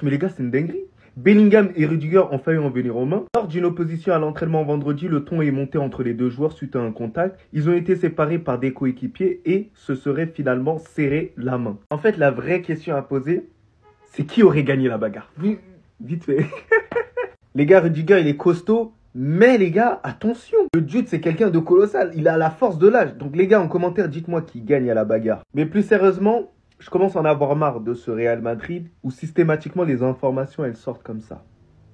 Mais les gars, c'est une dinguerie. Bellingham et Rudiger ont failli en venir aux mains. Lors d'une opposition à l'entraînement vendredi, le ton est monté entre les deux joueurs suite à un contact. Ils ont été séparés par des coéquipiers et se seraient finalement serré la main. En fait, la vraie question à poser, c'est qui aurait gagné la bagarre? Vite fait. Les gars, Rudiger, il est costaud. Mais les gars, attention. Le Jude, c'est quelqu'un de colossal. Il a la force de l'âge. Donc les gars, en commentaire, dites-moi qui gagne à la bagarre. Mais plus sérieusement, je commence à en avoir marre de ce Real Madrid où systématiquement les informations, elles sortent comme ça.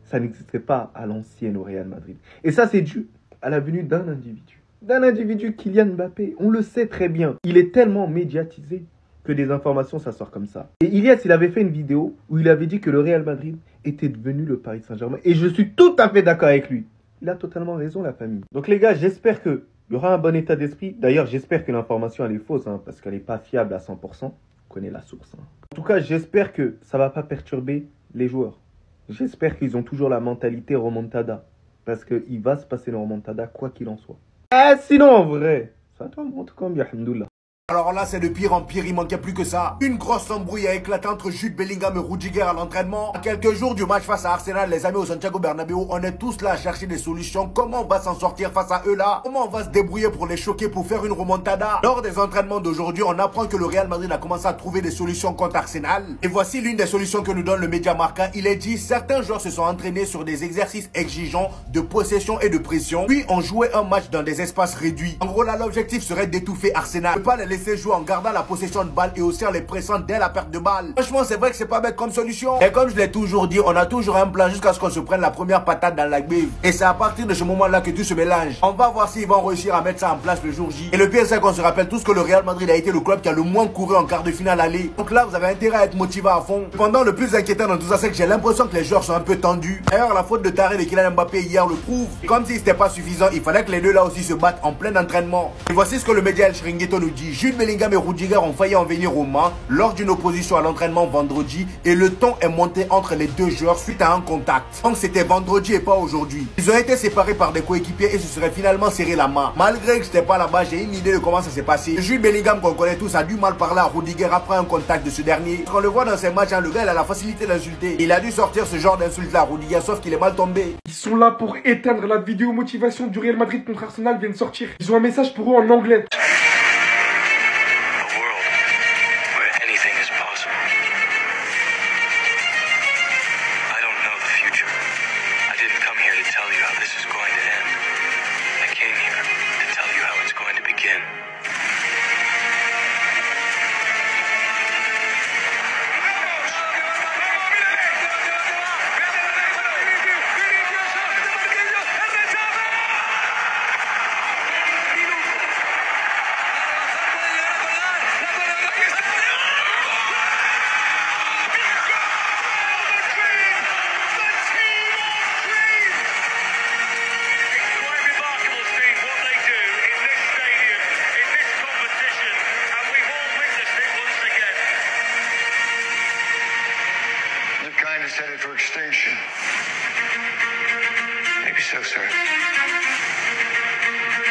Ça n'existait pas à l'ancienne au Real Madrid. Et ça, c'est dû à la venue d'un individu, Kylian Mbappé. On le sait très bien. Il est tellement médiatisé que des informations, ça sort comme ça. Et Ilias, il avait fait une vidéo où il avait dit que le Real Madrid était devenu le Paris Saint-Germain. Et je suis tout à fait d'accord avec lui. Il a totalement raison, la famille. Donc les gars, j'espère qu'il y aura un bon état d'esprit. D'ailleurs, j'espère que l'information, elle est fausse, parce qu'elle n'est pas fiable à 100%. On connaît la source. En tout cas, j'espère que ça ne va pas perturber les joueurs. J'espère qu'ils ont toujours la mentalité remontada. Parce qu'il va se passer une remontada, quoi qu'il en soit. Ah, sinon, en vrai, ça te montre combien, alhamdoulilah. Alors là, c'est de pire en pire, il manquait plus que ça. Une grosse embrouille a éclaté entre Jude Bellingham et Rudiger à l'entraînement. À quelques jours du match face à Arsenal, les amis au Santiago Bernabéu, on est tous là à chercher des solutions. Comment on va s'en sortir face à eux là? Comment on va se débrouiller pour les choquer, pour faire une remontada? Lors des entraînements d'aujourd'hui, on apprend que le Real Madrid a commencé à trouver des solutions contre Arsenal. Et voici l'une des solutions que nous donne le média Marca. Il est dit, certains joueurs se sont entraînés sur des exercices exigeants de possession et de pression. Puis ont joué un match dans des espaces réduits. En gros là, l'objectif serait d'étouffer Arsenal. Ne pas les laisser jouer en gardant la possession de balle et aussi en les pressant dès la perte de balle. Franchement, c'est vrai que c'est pas bête comme solution. Et comme je l'ai toujours dit, on a toujours un plan jusqu'à ce qu'on se prenne la première patate dans la grille. Et c'est à partir de ce moment-là que tout se mélange. On va voir s'ils vont réussir à mettre ça en place le jour J. Et le pire, c'est qu'on se rappelle tous que le Real Madrid a été le club qui a le moins couru en quart de finale aller. Donc là, vous avez intérêt à être motivé à fond. Cependant, le plus inquiétant dans tout ça, c'est que j'ai l'impression que les joueurs sont un peu tendus. D'ailleurs, la faute de Tarek et Kylian Mbappé hier le prouve. Et comme si c'était pas suffisant, il fallait que les deux là aussi se battent en plein entraînement. Et voici ce que le média El Chiringuito nous dit. Jude Bellingham et Rudiger ont failli en venir aux mains lors d'une opposition à l'entraînement vendredi et le ton est monté entre les deux joueurs suite à un contact. Donc c'était vendredi et pas aujourd'hui. Ils ont été séparés par des coéquipiers et se seraient finalement serré la main. Malgré que j'étais pas là-bas, j'ai une idée de comment ça s'est passé. Jude Bellingham qu'on connaît tous a dû mal parler à Rudiger après un contact de ce dernier. Quand on le voit dans ces matchs, le gars il a la facilité d'insulter. Il a dû sortir ce genre d'insulte là à Rudiger, sauf qu'il est mal tombé. Ils sont là pour éteindre la vidéo motivation du Real Madrid contre Arsenal vient de sortir. Ils ont un message pour eux en anglais. Headed for extinction. Maybe so, sir.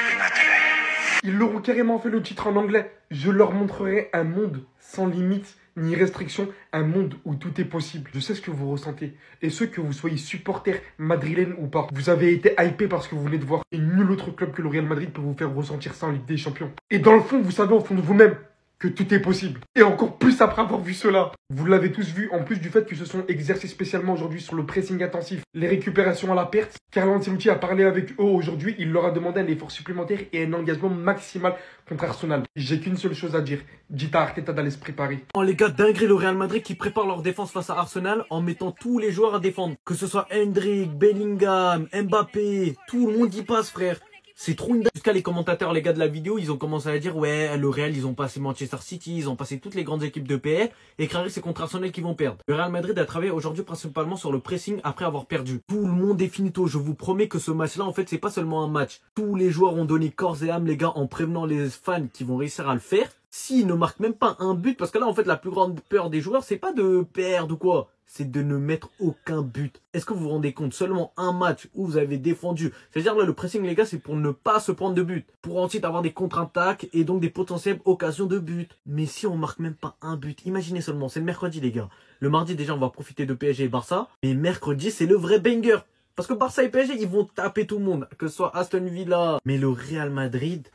But not today. Ils leur ont carrément fait le titre en anglais. Je leur montrerai un monde sans limite ni restriction, un monde où tout est possible. Je sais ce que vous ressentez. Et ce que vous soyez supporter madrilène ou pas. Vous avez été hypé parce que vous venez de voir. Et nul autre club que le Real Madrid peut vous faire ressentir ça en Ligue des Champions. Et dans le fond, vous savez au fond de vous-même que tout est possible. Et encore plus après avoir vu cela. Vous l'avez tous vu, en plus du fait qu'ils se sont exercés spécialement aujourd'hui sur le pressing intensif, les récupérations à la perte. Carlo Ancelotti a parlé avec eux aujourd'hui. Il leur a demandé un effort supplémentaire et un engagement maximal contre Arsenal. J'ai qu'une seule chose à dire. Dites à Arteta d'aller se préparer. Oh, les gars, dinguerie le Real Madrid qui prépare leur défense face à Arsenal en mettant tous les joueurs à défendre. Que ce soit Hendrik, Bellingham, Mbappé, tout le monde y passe, frère. C'est trop une... Jusqu'à les commentateurs, les gars de la vidéo, ils ont commencé à dire ouais, le Real, ils ont passé Manchester City, ils ont passé toutes les grandes équipes de PL et Clary, c'est contre Arsenal qu'ils vont perdre. Le Real Madrid a travaillé aujourd'hui principalement sur le pressing après avoir perdu. Tout le monde est finito. Je vous promets que ce match-là, en fait, c'est pas seulement un match. Tous les joueurs ont donné corps et âme, les gars, en prévenant les fans qui vont réussir à le faire. S'ils ne marquent même pas un but, parce que là, en fait, la plus grande peur des joueurs, c'est pas de perdre ou quoi, c'est de ne mettre aucun but. Est-ce que vous vous rendez compte, seulement un match où vous avez défendu, c'est-à-dire là, le pressing, les gars, c'est pour ne pas se prendre de but, pour ensuite avoir des contre-attaques et donc des potentielles occasions de but. Mais si on marque même pas un but, imaginez seulement, c'est le mercredi, les gars. Le mardi, déjà, on va profiter de PSG et Barça, mais mercredi, c'est le vrai banger. Parce que Barça et PSG, ils vont taper tout le monde, que ce soit Aston Villa. Mais le Real Madrid,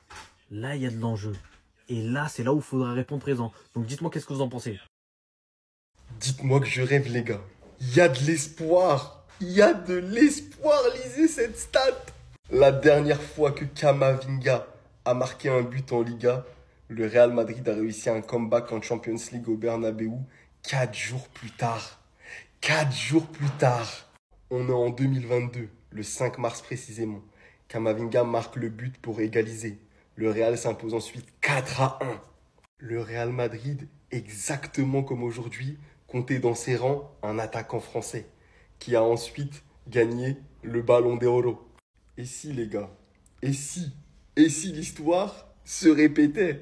là, il y a de l'enjeu. Et là, c'est là où il faudra répondre présent. Donc dites-moi qu'est-ce que vous en pensez. Dites-moi que je rêve, les gars. Il y a de l'espoir. Il y a de l'espoir, lisez cette stat. La dernière fois que Camavinga a marqué un but en Liga, le Real Madrid a réussi un comeback en Champions League au Bernabeu 4 jours plus tard. 4 jours plus tard. On est en 2022, le 5 mars précisément. Camavinga marque le but pour égaliser. Le Real s'impose ensuite 4-1. Le Real Madrid, exactement comme aujourd'hui, comptait dans ses rangs un attaquant français qui a ensuite gagné le Ballon d'Oro. Et si les gars, et si l'histoire se répétait?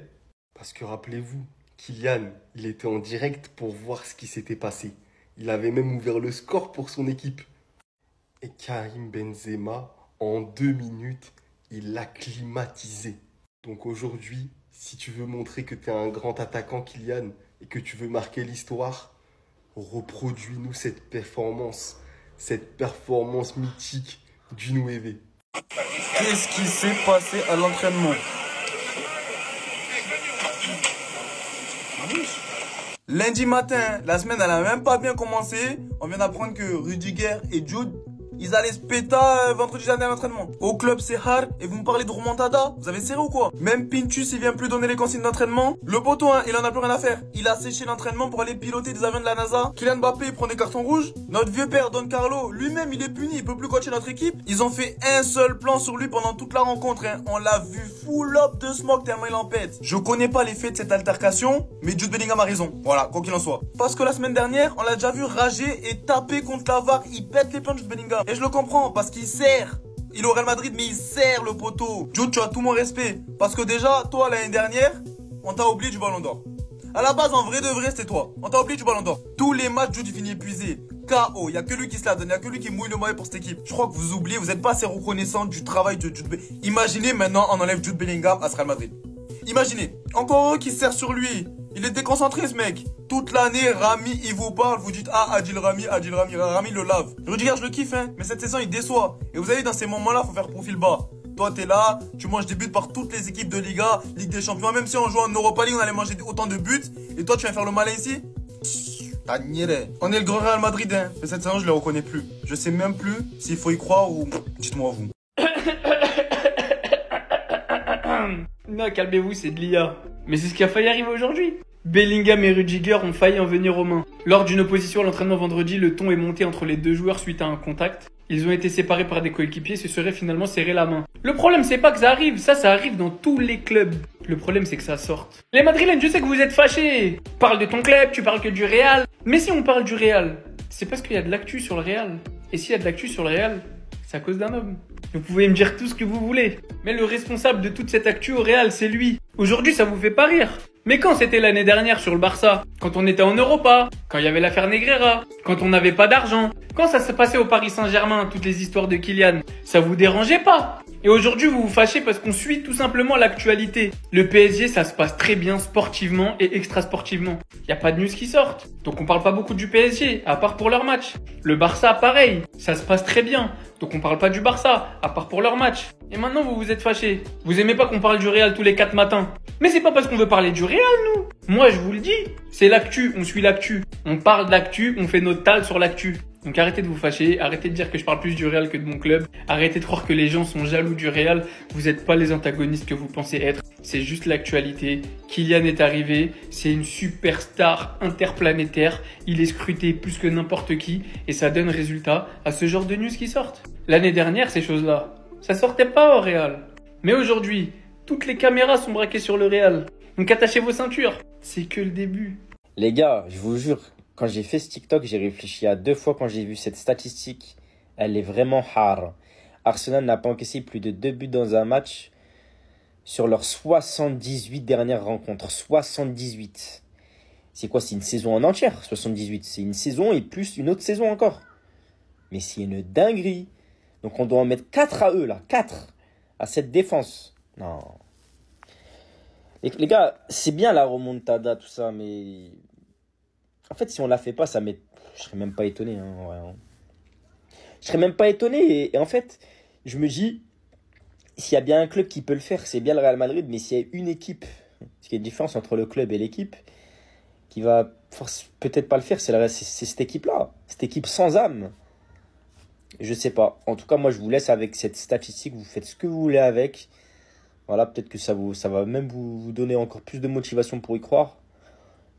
Parce que rappelez-vous, Kylian, il était en direct pour voir ce qui s'était passé. Il avait même ouvert le score pour son équipe. Et Karim Benzema, en 2 minutes, il l'a climatisé. Donc aujourd'hui, si tu veux montrer que tu es un grand attaquant, Kylian, et que tu veux marquer l'histoire, reproduis-nous cette performance mythique du 9. Qu'est-ce qui s'est passé à l'entraînement? Lundi matin, la semaine elle a même pas bien commencé. On vient d'apprendre que Rudiger et Jude, ils allaient se péta vendredi dernier à l'entraînement. Au club c'est hard et vous me parlez de remontada? Vous avez serré ou quoi? Même Pintus il vient plus donner les consignes d'entraînement. Le poteau hein, il en a plus rien à faire. Il a séché l'entraînement pour aller piloter des avions de la NASA. Kylian Mbappé il prend des cartons rouges. Notre vieux père Don Carlo, lui-même il est puni, il peut plus coacher notre équipe. Ils ont fait un seul plan sur lui pendant toute la rencontre hein. On l'a vu full up de smoke tellement il en pète. Je connais pas les faits de cette altercation, mais Jude Bellingham a raison. Voilà, quoi qu'il en soit. Parce que la semaine dernière, on l'a déjà vu rager et taper contre la VAR. Il pète les plans Jude Bellingham. Et je le comprends parce qu'il sert. Il est au Real Madrid mais il sert le poteau. Jude, tu as tout mon respect. Parce que déjà, toi l'année dernière, on t'a oublié du Ballon d'Or. À la base, en vrai de vrai, c'était toi. On t'a oublié du Ballon d'Or. Tous les matchs, Jude, il finit épuisé. KO. Il n'y a que lui qui se la donne. Il n'y a que lui qui mouille le maillot pour cette équipe. Je crois que vous oubliez, vous n'êtes pas assez reconnaissant du travail de Jude Bellingham. Imaginez maintenant, on enlève Jude Bellingham à ce Real Madrid. Imaginez. Encore eux qui se sert sur lui. Il est déconcentré ce mec. Toute l'année, Rami, il vous parle. Vous dites, ah, Adil Rami, Rami le lave. Rudiger, je le kiffe, hein. Mais cette saison, il déçoit. Et vous savez, dans ces moments-là, faut faire profil bas. Toi, t'es là, tu manges des buts par toutes les équipes de Liga, Ligue des Champions. Même si on joue en Europa League, on allait manger autant de buts. Et toi, tu viens faire le malin ici? On est le grand Real Madrid, hein. Mais cette saison, je le reconnais plus. Je sais même plus s'il faut y croire ou... Dites-moi, vous. Non, calmez-vous, c'est de l'IA. Mais c'est ce qui a failli arriver aujourd'hui. Bellingham et Rudiger ont failli en venir aux mains. Lors d'une opposition à l'entraînement vendredi, le ton est monté entre les deux joueurs suite à un contact. Ils ont été séparés par des coéquipiers et se seraient finalement serré la main. Le problème, c'est pas que ça arrive, ça arrive dans tous les clubs. Le problème, c'est que ça sorte. Les Madrilènes, je sais que vous êtes fâchés. Parle de ton club, tu parles que du Real. Mais si on parle du Real, c'est parce qu'il y a de l'actu sur le Real. Et s'il y a de l'actu sur le Real, c'est à cause d'un homme. Vous pouvez me dire tout ce que vous voulez. Mais le responsable de toute cette actu au Real, c'est lui. Aujourd'hui, ça vous fait pas rire. Mais quand c'était l'année dernière sur le Barça, quand on était en Europa, quand il y avait l'affaire Negreira, quand on n'avait pas d'argent, quand ça se passait au Paris Saint-Germain, toutes les histoires de Kylian, ça vous dérangeait pas? Et aujourd'hui, vous vous fâchez parce qu'on suit tout simplement l'actualité. Le PSG, ça se passe très bien sportivement et extra-sportivement. Il n'y a pas de news qui sortent. Donc on parle pas beaucoup du PSG, à part pour leur match. Le Barça, pareil, ça se passe très bien. Donc on parle pas du Barça, à part pour leur match. Et maintenant, vous vous êtes fâchés. Vous aimez pas qu'on parle du Real tous les 4 matins. Mais c'est pas parce qu'on veut parler du Real, nous. Moi, je vous le dis, c'est l'actu, on suit l'actu. On parle d'actu, on fait notre tal sur l'actu. Donc arrêtez de vous fâcher, arrêtez de dire que je parle plus du Real que de mon club. Arrêtez de croire que les gens sont jaloux du Real. Vous n'êtes pas les antagonistes que vous pensez être. C'est juste l'actualité. Kylian est arrivé, c'est une superstar interplanétaire. Il est scruté plus que n'importe qui et ça donne résultat à ce genre de news qui sortent. L'année dernière, ces choses-là, ça sortait pas au Real. Mais aujourd'hui, toutes les caméras sont braquées sur le Real. Donc attachez vos ceintures. C'est que le début. Les gars, je vous jure, quand j'ai fait ce TikTok, j'ai réfléchi à 2 fois quand j'ai vu cette statistique. Elle est vraiment rare. Arsenal n'a pas encaissé plus de 2 buts dans un match. sur leurs 78 dernières rencontres. 78. C'est quoi? C'est une saison en entière, 78. C'est une saison et plus une autre saison encore. Mais c'est une dinguerie. Donc on doit en mettre 4 à eux, là. 4 à cette défense. Non. Les gars, c'est bien la remontada, tout ça, mais... En fait, si on la fait pas, je serais même pas étonné. Hein, ouais, hein. Je serais même pas étonné. Et en fait, je me dis, s'il y a bien un club qui peut le faire, c'est bien le Real Madrid. Mais s'il y a une équipe, parce qu'il y a une différence entre le club et l'équipe, qui va peut-être pas le faire, c'est cette équipe-là. Cette équipe sans âme. Je sais pas. En tout cas, moi, je vous laisse avec cette statistique. Vous faites ce que vous voulez avec. Voilà, peut-être que ça va même vous donner encore plus de motivation pour y croire.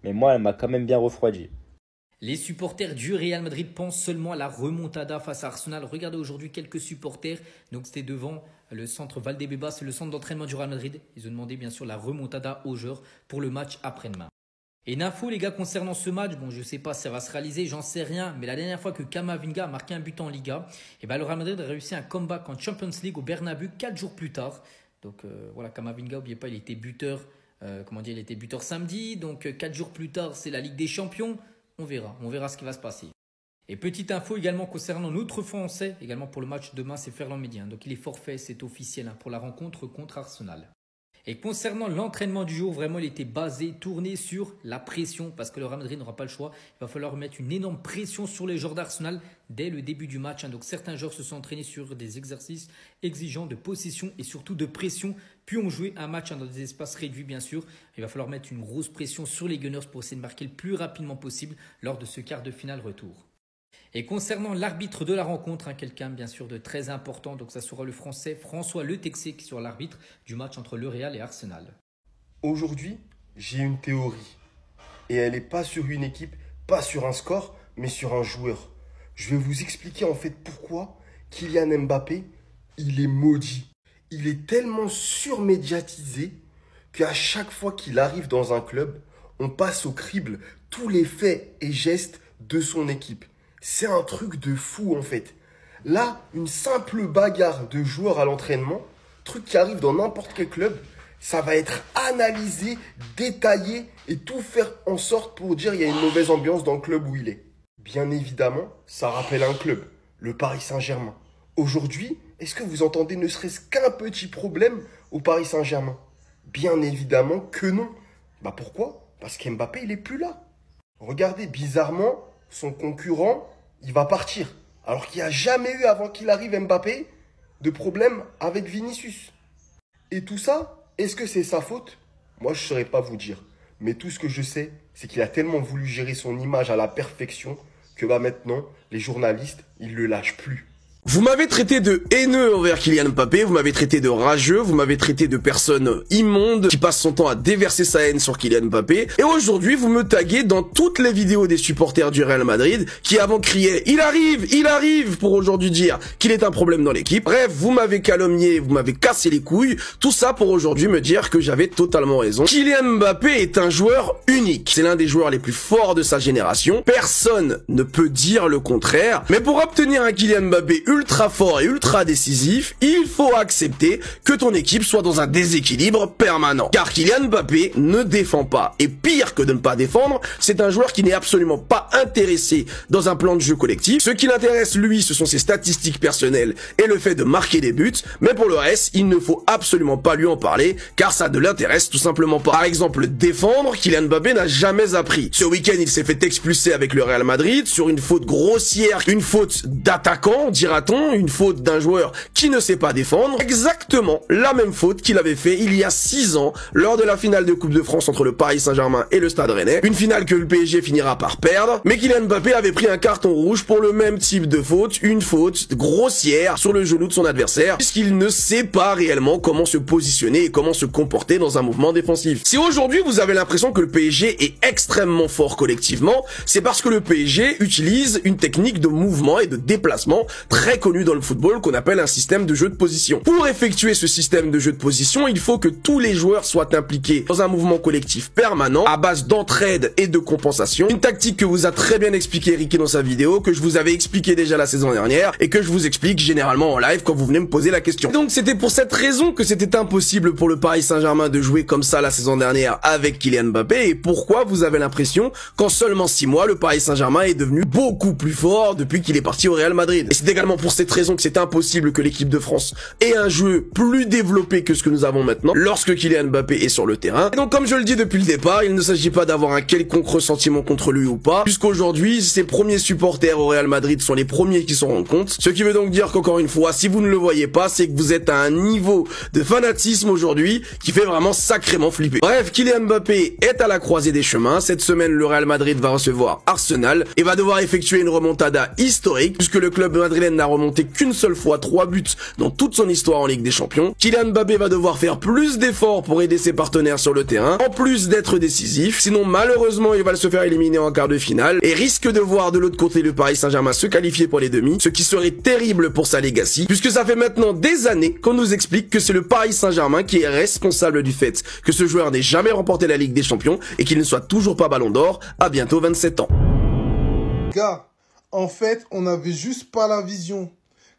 Mais moi, elle m'a quand même bien refroidi. Les supporters du Real Madrid pensent seulement à la remontada face à Arsenal. Regardez aujourd'hui quelques supporters. Donc c'était devant le centre Valdebebas, le centre d'entraînement du Real Madrid. Ils ont demandé bien sûr la remontada aux joueurs pour le match après-demain. Et une info les gars concernant ce match, bon je sais pas si ça va se réaliser, j'en sais rien. Mais la dernière fois que Camavinga a marqué un but en Liga, le Real Madrid a réussi un comeback en Champions League au Bernabeu 4 jours plus tard. Donc voilà, Camavinga, n'oubliez pas, il était buteur. Il était buteur samedi, donc 4 jours plus tard, c'est la Ligue des Champions. On verra ce qui va se passer. Et petite info également concernant notre Français, également pour le match demain, c'est Ferland Mendy. Donc il est forfait, c'est officiel pour la rencontre contre Arsenal. Et concernant l'entraînement du jour, vraiment il était basé, tourné sur la pression, parce que le Real Madrid n'aura pas le choix. Il va falloir mettre une énorme pression sur les joueurs d'Arsenal dès le début du match. Donc certains joueurs se sont entraînés sur des exercices exigeants de possession et surtout de pression, puis ont joué un match dans des espaces réduits bien sûr. Il va falloir mettre une grosse pression sur les Gunners pour essayer de marquer le plus rapidement possible lors de ce quart de finale retour. Et concernant l'arbitre de la rencontre, quelqu'un bien sûr de très important, donc ça sera le Français François Le Texier qui sera l'arbitre du match entre le Real et Arsenal. Aujourd'hui, j'ai une théorie. Et elle n'est pas sur une équipe, pas sur un score, mais sur un joueur. Je vais vous expliquer en fait pourquoi Kylian Mbappé, il est maudit. Il est tellement surmédiatisé qu'à chaque fois qu'il arrive dans un club, on passe au crible tous les faits et gestes de son équipe. C'est un truc de fou en fait. Là, une simple bagarre de joueurs à l'entraînement, truc qui arrive dans n'importe quel club, ça va être analysé, détaillé et tout faire en sorte pour dire qu'il y a une mauvaise ambiance dans le club où il est. Bien évidemment, ça rappelle un club, le Paris Saint-Germain. Aujourd'hui, est-ce que vous entendez ne serait-ce qu'un petit problème au Paris Saint-Germain? Bien évidemment que non. Bah pourquoi? Parce qu'Mbappé, il est plus là. Regardez, bizarrement, son concurrent, il va partir. Alors qu'il n'y a jamais eu, avant qu'il arrive Mbappé, de problème avec Vinicius. Et tout ça, est-ce que c'est sa faute? Moi, je ne saurais pas vous dire. Mais tout ce que je sais, c'est qu'il a tellement voulu gérer son image à la perfection que maintenant, les journalistes, ils ne le lâchent plus. Vous m'avez traité de haineux envers Kylian Mbappé, vous m'avez traité de rageux, vous m'avez traité de personne immonde qui passe son temps à déverser sa haine sur Kylian Mbappé. Et aujourd'hui, vous me taguez dans toutes les vidéos des supporters du Real Madrid qui avant criaient « Il arrive !» pour aujourd'hui dire qu'il est un problème dans l'équipe. Bref, vous m'avez calomnié, vous m'avez cassé les couilles. Tout ça pour aujourd'hui me dire que j'avais totalement raison. Kylian Mbappé est un joueur unique. C'est l'un des joueurs les plus forts de sa génération. Personne ne peut dire le contraire. Mais pour obtenir un Kylian Mbappé ultra fort et ultra décisif, il faut accepter que ton équipe soit dans un déséquilibre permanent. Car Kylian Mbappé ne défend pas. Et pire que de ne pas défendre, c'est un joueur qui n'est absolument pas intéressé dans un plan de jeu collectif. Ce qui l'intéresse, lui, ce sont ses statistiques personnelles et le fait de marquer des buts. Mais pour le reste, il ne faut absolument pas lui en parler, car ça ne l'intéresse tout simplement pas. Par exemple, défendre, Kylian Mbappé n'a jamais appris. Ce week-end, il s'est fait expulser avec le Real Madrid sur une faute grossière, une faute d'attaquant, dira-t-on, une faute d'un joueur qui ne sait pas défendre. Exactement la même faute qu'il avait fait il y a 6 ans lors de la finale de Coupe de France entre le Paris Saint-Germain et le Stade Rennais. Une finale que le PSG finira par perdre. Mais Kylian Mbappé avait pris un carton rouge pour le même type de faute, une faute grossière sur le genou de son adversaire, puisqu'il ne sait pas réellement comment se positionner et comment se comporter dans un mouvement défensif. Si aujourd'hui vous avez l'impression que le PSG est extrêmement fort collectivement, c'est parce que le PSG utilise une technique de mouvement et de déplacement très très connu dans le football qu'on appelle un système de jeu de position. Pour effectuer ce système de jeu de position, il faut que tous les joueurs soient impliqués dans un mouvement collectif permanent à base d'entraide et de compensation. Une tactique que vous a très bien expliqué Ricky dans sa vidéo, que je vous avais expliqué déjà la saison dernière et que je vous explique généralement en live quand vous venez me poser la question. Donc c'était pour cette raison que c'était impossible pour le Paris Saint-Germain de jouer comme ça la saison dernière avec Kylian Mbappé, et pourquoi vous avez l'impression qu'en seulement 6 mois, le Paris Saint-Germain est devenu beaucoup plus fort depuis qu'il est parti au Real Madrid. Et c'est également pour cette raison que c'est impossible que l'équipe de France ait un jeu plus développé que ce que nous avons maintenant lorsque Kylian Mbappé est sur le terrain. Et donc comme je le dis depuis le départ, il ne s'agit pas d'avoir un quelconque ressentiment contre lui ou pas, puisqu'aujourd'hui ses premiers supporters au Real Madrid sont les premiers qui s'en rendent compte. Ce qui veut donc dire qu'encore une fois, si vous ne le voyez pas, c'est que vous êtes à un niveau de fanatisme aujourd'hui qui fait vraiment sacrément flipper. Bref, Kylian Mbappé est à la croisée des chemins. Cette semaine, le Real Madrid va recevoir Arsenal et va devoir effectuer une remontada historique puisque le club madrilène n'a remonté qu'une seule fois 3 buts dans toute son histoire en Ligue des Champions. Kylian Mbappé va devoir faire plus d'efforts pour aider ses partenaires sur le terrain, en plus d'être décisif. Sinon, malheureusement, il va se faire éliminer en quart de finale et risque de voir de l'autre côté le Paris Saint-Germain se qualifier pour les demi, ce qui serait terrible pour sa legacy, puisque ça fait maintenant des années qu'on nous explique que c'est le Paris Saint-Germain qui est responsable du fait que ce joueur n'ait jamais remporté la Ligue des Champions et qu'il ne soit toujours pas Ballon d'Or à bientôt 27 ans. Gars, en fait, on n'avait juste pas la vision.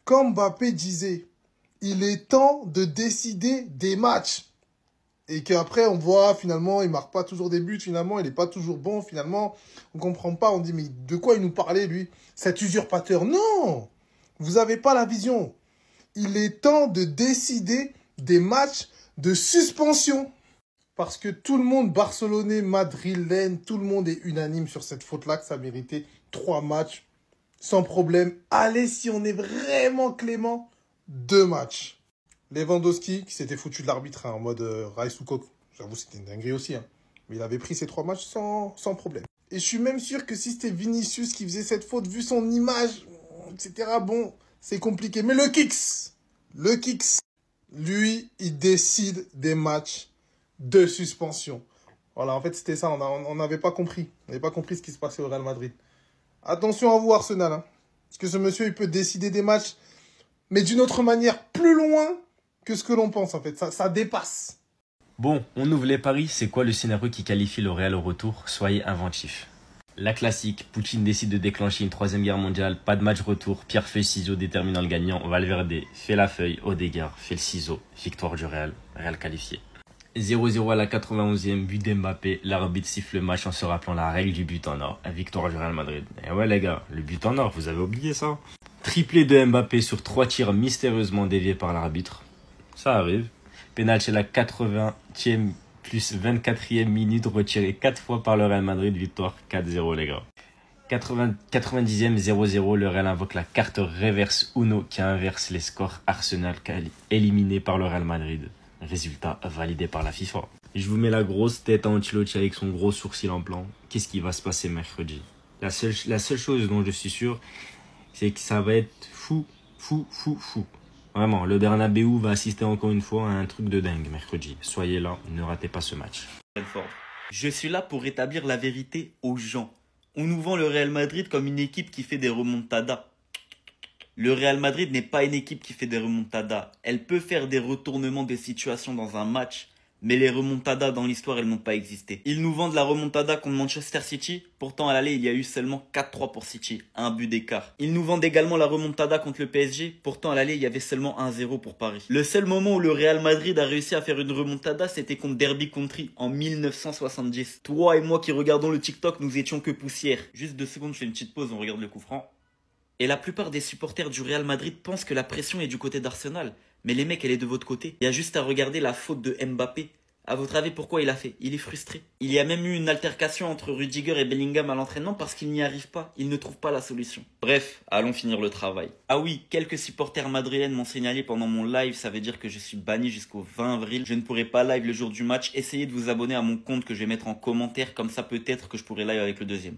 Comme Mbappé disait, il est temps de décider des matchs. Et qu'après, on voit, finalement, il marque pas toujours des buts, finalement, il n'est pas toujours bon, finalement, on comprend pas, on dit, mais de quoi il nous parlait, lui? Cet usurpateur? Non! Vous n'avez pas la vision. Il est temps de décider des matchs de suspension. Parce que tout le monde, barcelonais, madrilène, tout le monde est unanime sur cette faute-là, que ça méritait 3 matchs sans problème. Allez, si on est vraiment clément, 2 matchs. Lewandowski, qui s'était foutu de l'arbitre en mode Rice ou Coke. J'avoue, c'était une dinguerie aussi. Mais il avait pris ces 3 matchs sans problème. Et je suis même sûr que si c'était Vinicius qui faisait cette faute, vu son image, etc., bon, c'est compliqué. Mais le Kicks, lui, il décide des matchs de suspension. Voilà, en fait, c'était ça. On n'avait pas compris. On n'avait pas compris ce qui se passait au Real Madrid. Attention à vous, Arsenal. Parce que ce monsieur, il peut décider des matchs, mais d'une autre manière, plus loin que ce que l'on pense, en fait. Ça dépasse. Bon, on ouvre les paris. C'est quoi le scénario qui qualifie le Real au retour? Soyez inventifs. La classique, Poutine décide de déclencher une 3e guerre mondiale, pas de match retour, pierre, feuille, ciseaux déterminant le gagnant, Valverde fait la feuille, Odegaard fait le ciseau, victoire du Real, Real qualifié. 0-0 à la 91e, but d'Mbappé, l'arbitre siffle le match en se rappelant la règle du but en or, victoire du Real Madrid. Et ouais les gars, le but en or, vous avez oublié ça? Triplé de Mbappé sur 3 tirs mystérieusement déviés par l'arbitre, ça arrive. Pénalty à la 80e plus 24e minute, retiré 4 fois par le Real Madrid, victoire 4-0 les gars. 90e 0-0, le Real invoque la carte reverse Uno qui inverse les scores, Arsenal éliminé par le Real Madrid. Résultat validé par la FIFA. Je vous mets la grosse tête à Ancelotti avec son gros sourcil en plan. Qu'est-ce qui va se passer mercredi? La seule chose dont je suis sûr, c'est que ça va être fou. Vraiment, le Bernabéu va assister encore une fois à un truc de dingue mercredi. Soyez là, ne ratez pas ce match. Je suis là pour rétablir la vérité aux gens. On nous vend le Real Madrid comme une équipe qui fait des remontadas. Le Real Madrid n'est pas une équipe qui fait des remontadas. Elle peut faire des retournements de situation dans un match, mais les remontadas dans l'histoire, elles n'ont pas existé. Ils nous vendent la remontada contre Manchester City. Pourtant, à l'aller, il y a eu seulement 4-3 pour City, un but d'écart. Ils nous vendent également la remontada contre le PSG. Pourtant, à l'aller, il y avait seulement 1-0 pour Paris. Le seul moment où le Real Madrid a réussi à faire une remontada, c'était contre Derby County en 1970. Toi et moi qui regardons le TikTok, nous étions que poussière. Juste 2 secondes, je fais une petite pause, on regarde le coup franc. Et la plupart des supporters du Real Madrid pensent que la pression est du côté d'Arsenal. Mais les mecs, elle est de votre côté. Il y a juste à regarder la faute de Mbappé. À votre avis, pourquoi il a fait? Il est frustré. Il y a même eu une altercation entre Rudiger et Bellingham à l'entraînement parce qu'il n'y arrive pas. Il ne trouve pas la solution. Bref, allons finir le travail. Ah oui, quelques supporters madrilènes m'ont signalé pendant mon live. Ça veut dire que je suis banni jusqu'au 20 avril. Je ne pourrai pas live le jour du match. Essayez de vous abonner à mon compte que je vais mettre en commentaire. Comme ça, peut-être que je pourrai live avec le deuxième.